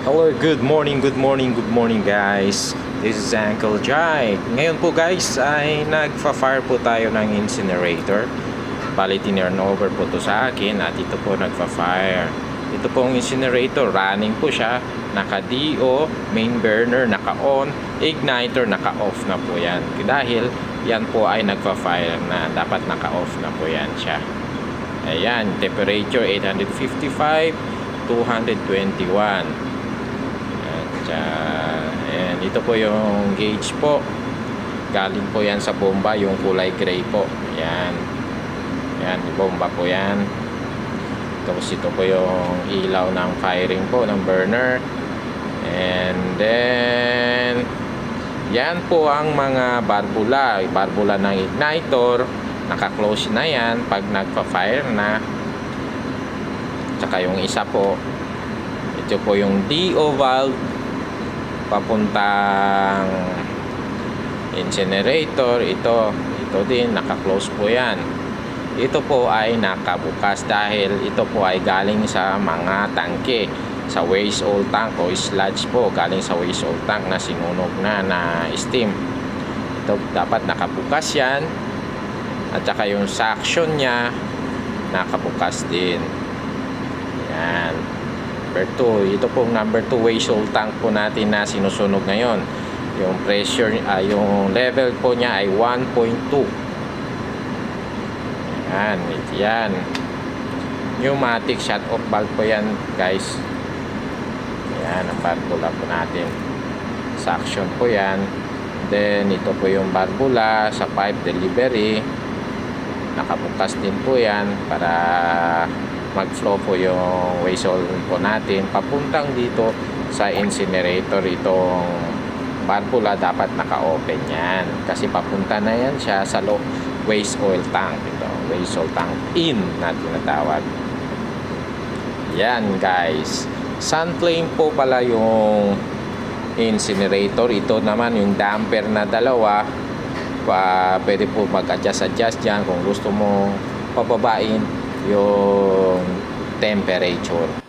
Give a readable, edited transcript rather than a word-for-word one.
Hello, good morning guys. This is Uncle Jai. Ngayon po guys ay nagfa-fire po tayo ng incinerator. Bali tinurn over po to sa akin at ito po nagfa-fire. Ito pong incinerator, running po siya. Naka-DO, main burner naka-on, igniter naka-off na po yan. Dahil yan po ay nagfa-fire na, dapat naka-off na po yan siya. Ayan, temperature 855, 221. And ito po yung gauge po, galing po yan sa bomba, yung kulay gray po. Yan, bomba po yan. Tapos ito po yung ilaw ng firing po ng burner. And then yan po ang mga barbula ng igniter. Naka-close na yan pag nagpa-fire na. Tsaka yung isa po, ito po yung DO valve papuntang incinerator. Ito din naka-close po yan. Ito po ay nakabukas dahil ito po ay galing sa mga tangke, sa waste oil tank o sludge po, galing sa waste oil tank na sinunog na steam. Ito dapat nakabukas yan. At saka yung suction nya nakabukas din. Yan. Number 2, ito pong number 2 waste oil tank po natin na sinusunog ngayon. Yung pressure, yung level po niya ay 1.2. Yan. Pneumatic shut off valve po yan guys. Yan ang barbula po natin. Suction po yan. Then ito po yung barbula sa pipe delivery. Nakabukas din po yan para mag-flow po yung waste oil po natin papuntang dito sa incinerator. Itong barbula dapat naka-open yan kasi papunta na yan siya sa waste oil tank. Ito, waste oil tank in na tinatawag. Yan guys, sun flame po pala yung incinerator. Ito naman yung damper na dalawa. Pwede po mag-adjust dyan kung gusto mo pababain yung temperature.